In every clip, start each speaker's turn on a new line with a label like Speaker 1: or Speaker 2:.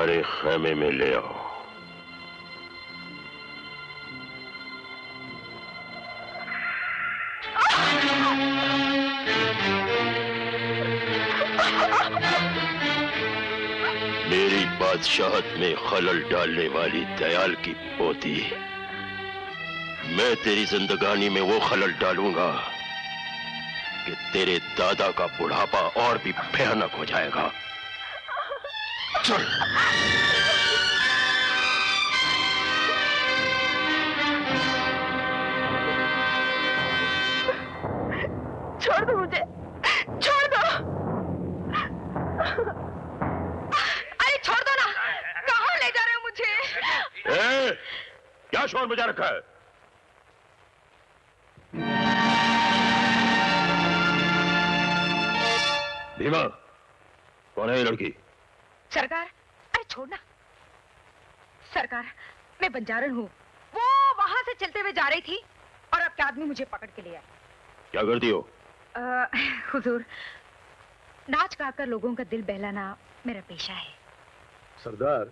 Speaker 1: हमारे खेमे में ले आओ। मेरी बादशाहत में खलल डालने वाली दयाल की पोती, मैं तेरी जिंदगानी में वो खलल डालूंगा कि तेरे दादा का बुढ़ापा और भी भयानक हो जाएगा। चल।
Speaker 2: छोड़ दो मुझे, छोड़ दो। अरे छोड़ दो ना, कहाँ ले जा रहे हो मुझे?
Speaker 1: क्या शोर मचा रखा है? भीमा, कौन है ये लड़की?
Speaker 2: सरकार, अरे छोड़ना। सरकार, मैं बंजारन हूँ। वो वहां से चलते हुए जा रही थी और आपके आदमी मुझे पकड़ के ले आए।
Speaker 1: क्या करती हो?
Speaker 2: हुजूर, नाच गाकर लोगों का दिल बहलाना मेरा पेशा है।
Speaker 3: सरदार,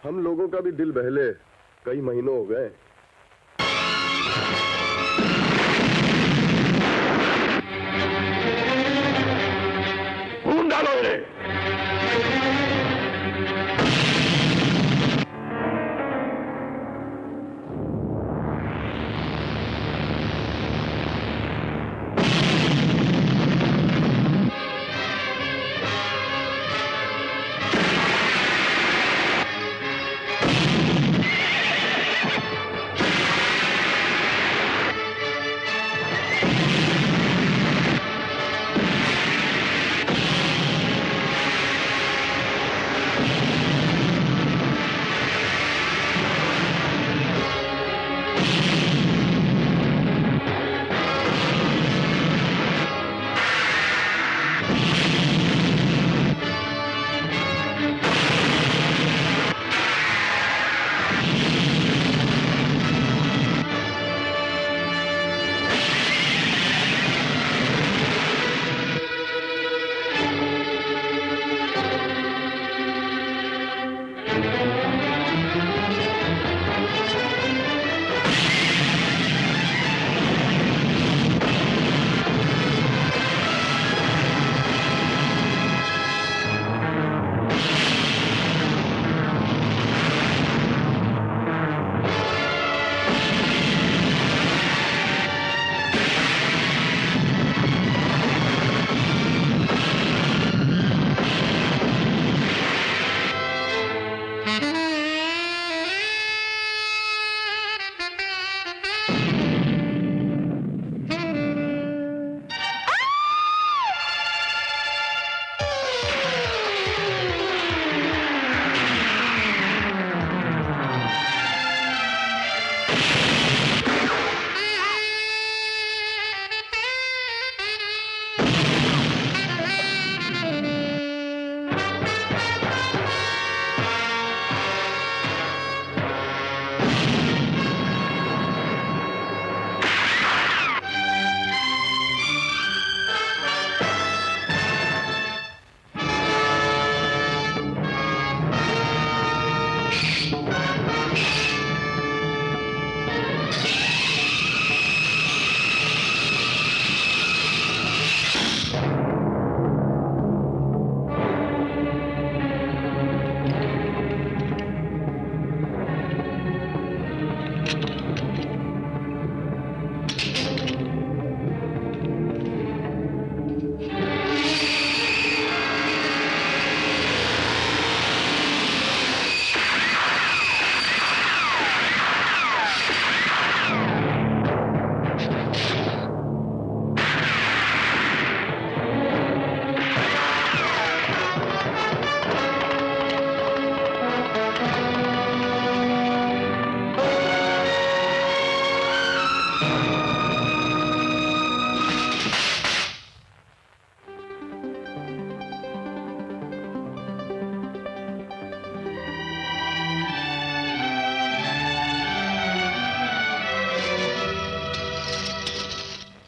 Speaker 3: हम लोगों का भी दिल बहले कई महीनों हो गए।
Speaker 1: खून डालो इन्हें।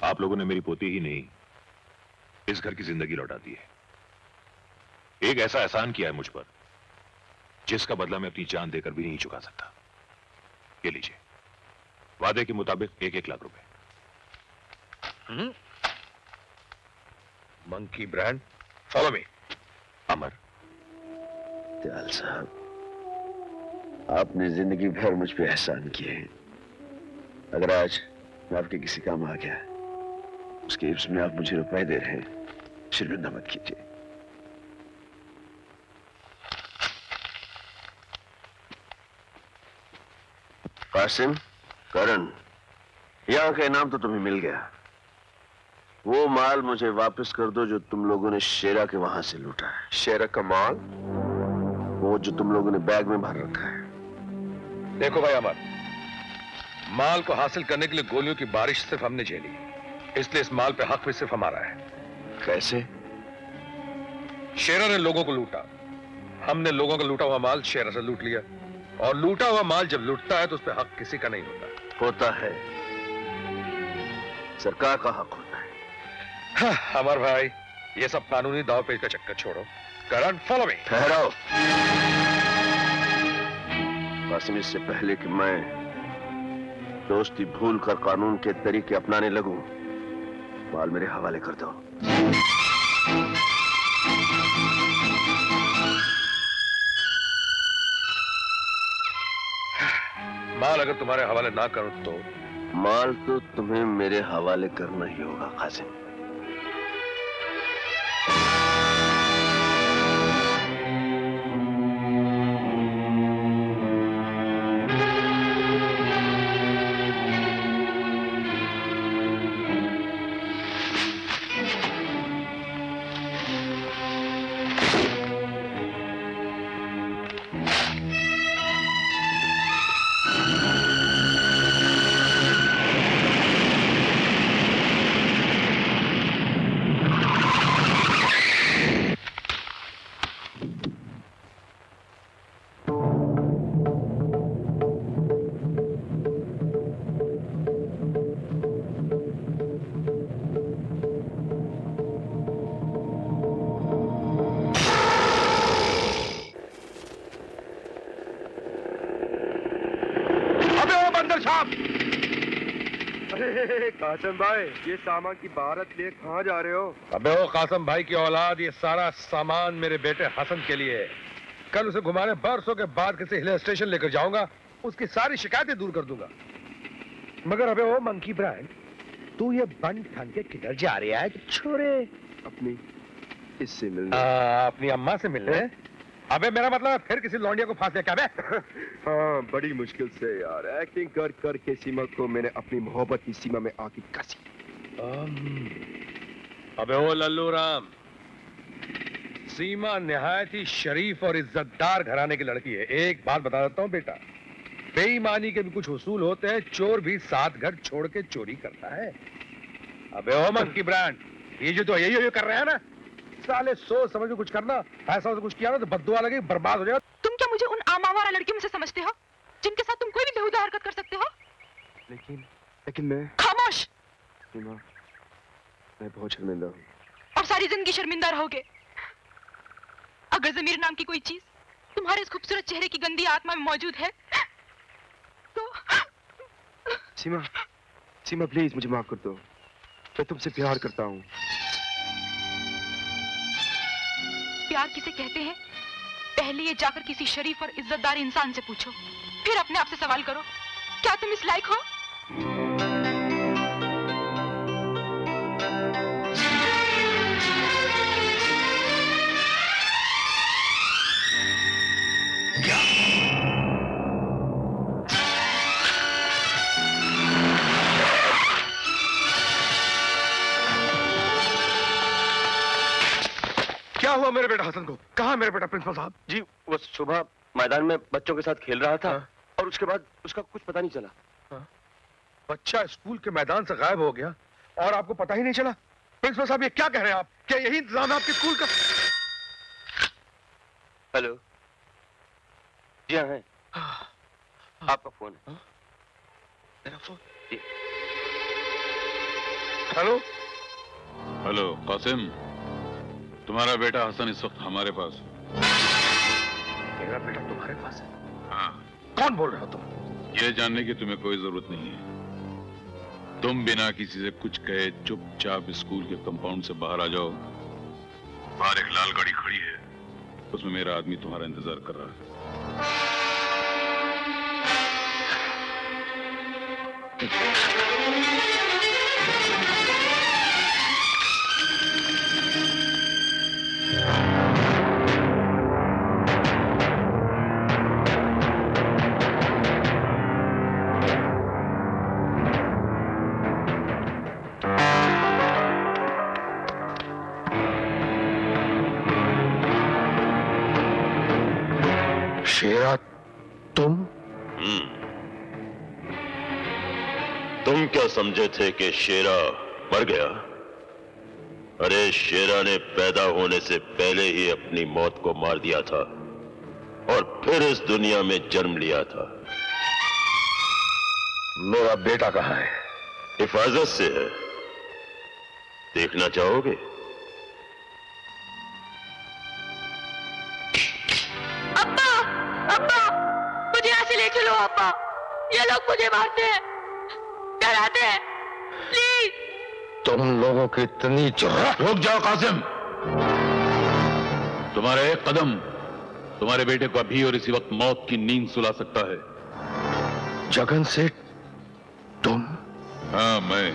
Speaker 4: आप लोगों ने मेरी पोती ही नहीं, इस घर की जिंदगी लौटा दी है। एक ऐसा एहसान किया है मुझ पर जिसका बदला मैं अपनी जान देकर भी नहीं चुका सकता। ये लीजिए, वादे के मुताबिक 1-1 लाख रुपए।
Speaker 5: Monkey brand, follow me.
Speaker 4: Amar,
Speaker 3: Dayal साहब, आपने जिंदगी भर मुझ पे एहसान किए हैं। अगर आज मैं आपके किसी काम आ गया, उसके एवज में आप मुझे रुपए दे रहे हैं, शर्मिंदा मत कीजिए। कासिम, करण, यहां का इनाम तो तुम्हें मिल गया। वो माल मुझे वापस कर दो जो तुम लोगों ने शेरा के वहां से लूटा है।
Speaker 5: शेरा का माल?
Speaker 3: वो जो तुम लोगों ने बैग में भर रखा है।
Speaker 5: देखो भाई अमर, माल को हासिल करने के लिए गोलियों की बारिश सिर्फ हमने झेली, इसलिए इस माल पे हक भी सिर्फ हमारा है।
Speaker 3: कैसे?
Speaker 5: शेरा ने लोगों को लूटा, हमने लोगों का लूटा हुआ माल शेरा से लूट लिया, और लूटा हुआ माल जब लूटता है तो उस पे हक किसी का नहीं होता।
Speaker 3: होता है, सरकार का हक होता है।
Speaker 5: हाँ, अमर भाई, ये सब कानूनी दाव पेच का चक्कर छोड़ो। करण, फॉलो मी।
Speaker 3: ठहरो कासिम, इससे पहले कि मैं दोस्ती भूल कर कानून के तरीके अपनाने लगूं, माल मेरे हवाले कर दो।
Speaker 5: माल अगर तुम्हारे हवाले ना करो तो?
Speaker 3: माल तो तुम्हें मेरे हवाले करना ही होगा कासिम।
Speaker 6: कासिम भाई, ये सामान की भारत लिए कहाँ जा रहे हो?
Speaker 5: अबे ओ कासिम भाई की औलाद, ये सारा सामान मेरे बेटे हसन के लिए है। कल उसे घुमाने बरसों के बाद किसी हिल स्टेशन लेकर जाऊंगा, उसकी सारी शिकायतें दूर कर दूंगा। मगर अबे ओ मंकी ब्रांड, तू ये बन ठन के किधर जा रहा है छोरे?
Speaker 3: अपनी इससे मिलने।
Speaker 5: अपनी अम्मा से मिलने? अबे मेरा मतलब फिर किसी लौंडिया को फांस दिया क्या बे?
Speaker 6: हाँ, बड़ी मुश्किल से यार, एक्टिंग कर कर के सीमा को मैंने अपनी मोहब्बत की सीमा में आके कसी।
Speaker 5: अबे ओ लल्लू राम, सीमा निहायत ही शरीफ और इज्जतदार घराने की लड़की है। एक बात बता देता हूँ बेटा, बेईमानी के भी कुछ उसूल होते हैं। चोर भी 7 घर छोड़ के चोरी करता है। अबे ओ मंकी ब्रांड, ये जो तो यही कर रहे हैं ना, साले सोच समझ के कुछ करना, ऐसा कुछ किया ना तो बद्दुआ लगे, बर्बाद हो जाएगा।
Speaker 2: तुम क्या मुझे उन आमावारा लड़कियों में से समझते हो जिनके साथ तुम कोई भी बेहुदा हरकत कर सकते हो?
Speaker 6: लेकिन मैं।
Speaker 2: खामोश।
Speaker 6: सीमा, मैं बहुत शर्मिंदा हूँ।
Speaker 2: और सारी जिंदगी शर्मिंदा रहोगे। अगर ज़मीर नाम की कोई चीज तुम्हारे इस खूबसूरत चेहरे की गंदी आत्मा में मौजूद है तो।
Speaker 6: सीमा प्लीज मुझे माफ कर दो, मैं तुमसे प्यार करता हूँ।
Speaker 2: प्यार किसे कहते हैं, पहले ये जाकर किसी शरीफ और इज्जतदार इंसान से पूछो, फिर अपने आप से सवाल करो, क्या तुम इस लायक हो?
Speaker 5: क्या हुआ मेरे बेटा हसन को? कहाँ मेरे बेटा प्रिंसिपल साहब?
Speaker 3: जी, वो सुबह मैदान में बच्चों के साथ खेल रहा था। हाँ। और उसके बाद उसका कुछ पता नहीं चला।
Speaker 5: हाँ। बच्चा स्कूल के मैदान से गायब हो गया और आपको पता ही नहीं चला? प्रिंसिपल साहब, ये क्या कह रहे हैं आप? क्या यही इंतजाम है आपके स्कूल का?
Speaker 3: हेलो, जी हाँ है। आपका फोन है।
Speaker 5: मेरा फोन? जी। हेलो
Speaker 4: हेलो कासिम, तुम्हारा बेटा हसन इस वक्त हमारे पास।
Speaker 5: मेरा बेटा तुम्हारे पास है?
Speaker 4: हाँ।
Speaker 5: कौन बोल रहे हो तुम?
Speaker 4: ये जानने की तुम्हें कोई जरूरत नहीं है। तुम बिना किसी से कुछ कहे चुपचाप स्कूल के कंपाउंड से बाहर आ जाओ। बाहर एक लाल गाड़ी खड़ी है, उसमें मेरा आदमी तुम्हारा इंतजार कर रहा है।
Speaker 3: शेरा, तुम?
Speaker 1: तुम क्या समझे थे कि शेरा मर गया? अरे शेरा ने पैदा होने से पहले ही अपनी मौत को मार दिया था और फिर इस दुनिया में जन्म लिया था।
Speaker 3: मेरा बेटा कहाँ है?
Speaker 1: हिफाजत से है, देखना चाहोगे?
Speaker 2: अब्बा, अब्बा, मुझे यहाँ से ले चलो अब्बा। ये लोग मुझे मारते हैं, डराते हैं, प्लीज।
Speaker 3: तुम लोगों की इतनी जुर्रत!
Speaker 4: रुक जाओ कासिम। तुम्हारा एक कदम तुम्हारे बेटे को अभी और इसी वक्त मौत की नींद सुला सकता है।
Speaker 3: जगन सेठ, तुम?
Speaker 4: हाँ, मैं।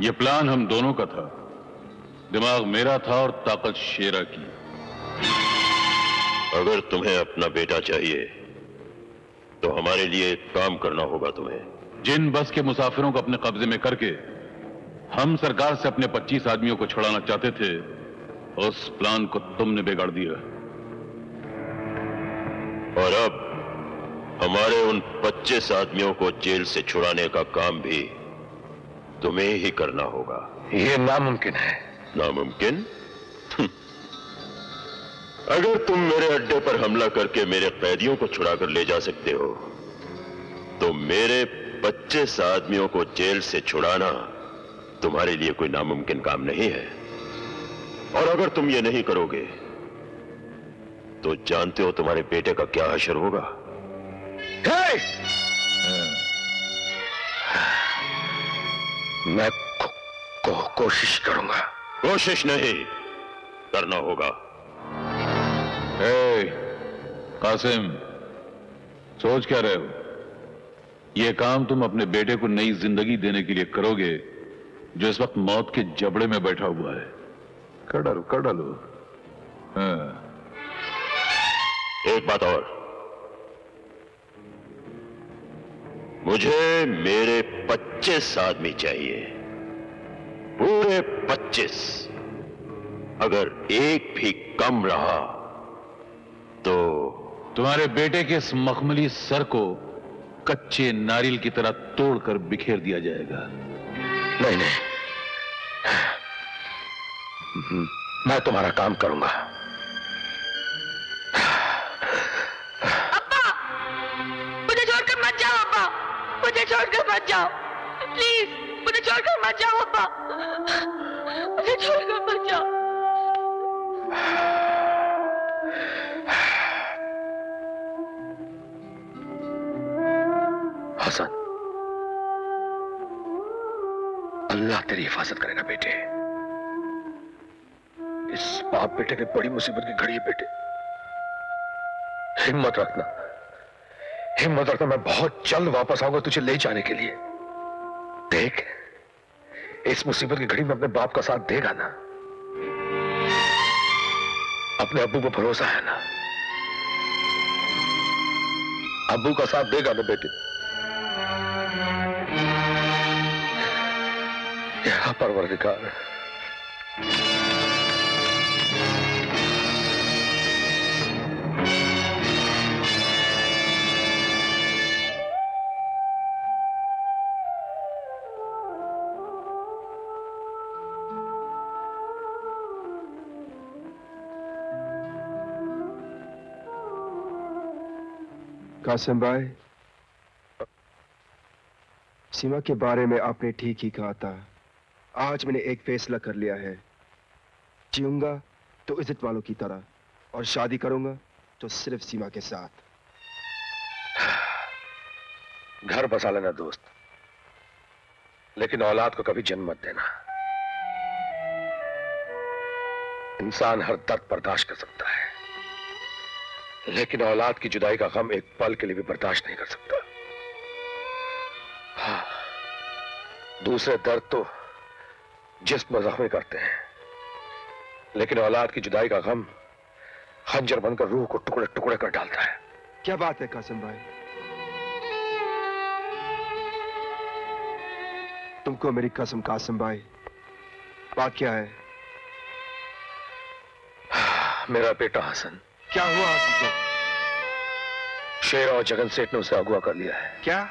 Speaker 4: ये प्लान हम दोनों का था। दिमाग मेरा था और ताकत शेरा की।
Speaker 1: अगर तुम्हें अपना बेटा चाहिए तो हमारे लिए एक काम करना होगा तुम्हें।
Speaker 4: जिन बस के मुसाफिरों को अपने कब्जे में करके हम सरकार से अपने 25 आदमियों को छुड़ाना चाहते थे, उस प्लान को तुमने बिगाड़ दिया।
Speaker 1: और अब हमारे उन 25 आदमियों को जेल से छुड़ाने का काम भी तुम्हें ही करना होगा।
Speaker 3: ये नामुमकिन है।
Speaker 1: नामुमकिन? अगर तुम मेरे अड्डे पर हमला करके मेरे कैदियों को छुड़ाकर ले जा सकते हो तो मेरे 25 आदमियों को जेल से छुड़ाना तुम्हारे लिए कोई नामुमकिन काम नहीं है। और अगर तुम ये नहीं करोगे तो जानते हो तुम्हारे बेटे का क्या हशर होगा?
Speaker 3: मैं कोशिश करूंगा।
Speaker 1: कोशिश नहीं, करना होगा।
Speaker 4: कासिम, सोच क्या रहे हो? यह काम तुम अपने बेटे को नई जिंदगी देने के लिए करोगे जो इस वक्त मौत के जबड़े में बैठा हुआ है। कर डालो, कर डालो। हाँ।
Speaker 1: एक बात और, मुझे मेरे 25 आदमी चाहिए, पूरे 25। अगर एक भी कम रहा तो
Speaker 4: तुम्हारे बेटे के इस मखमली सर को कच्चे नारियल की तरह तोड़कर बिखेर दिया जाएगा।
Speaker 3: नहीं नहीं, मैं तुम्हारा काम करूंगा।
Speaker 2: अब्बा, मुझे छोड़कर मत जाओ अब्बा, मुझे छोड़कर मत जाओ, प्लीज मुझे छोड़कर मत जाओ अब्बा, मुझे छोड़कर मत जाओ।
Speaker 3: हसन, अल्लाह तेरी हिफाजत करेगा बेटे। इस बाप बेटे की बड़ी मुसीबत की घड़ी है बेटे। हिम्मत रखना, हिम्मत रखना। मैं बहुत जल्द वापस आऊंगा तुझे ले जाने के लिए। देख, इस मुसीबत की घड़ी में अपने बाप का साथ देगा ना? अपने अब्बू को भरोसा है ना? अब्बू का साथ देगा ना बेटे? या परवरदिगार,
Speaker 6: कासिम भाई, सीमा के बारे में आपने ठीक ही कहा था। आज मैंने एक फैसला कर लिया है। जीऊंगा तो इज्जत वालों की तरह, और शादी करूंगा तो सिर्फ सीमा के साथ।
Speaker 3: घर बसा लेना दोस्त, लेकिन औलाद को कभी जन्म मत देना। इंसान हर दर्द बर्दाश्त कर सकता है, लेकिन औलाद की जुदाई का गम एक पल के लिए भी बर्दाश्त नहीं कर सकता। हाँ, दूसरे दर्द तो जिस्म जख्मी करते हैं, लेकिन औलाद की जुदाई का गम खंजर बनकर रूह को टुकड़े टुकड़े कर डालता है।
Speaker 6: क्या बात है कासिम भाई, तुमको मेरी कसम कासिम भाई, बात क्या है?
Speaker 3: मेरा बेटा हसन।
Speaker 6: क्या हुआ हसन को?
Speaker 3: शेर और जगन सेठ ने उसे अगवा कर लिया है।
Speaker 6: क्या?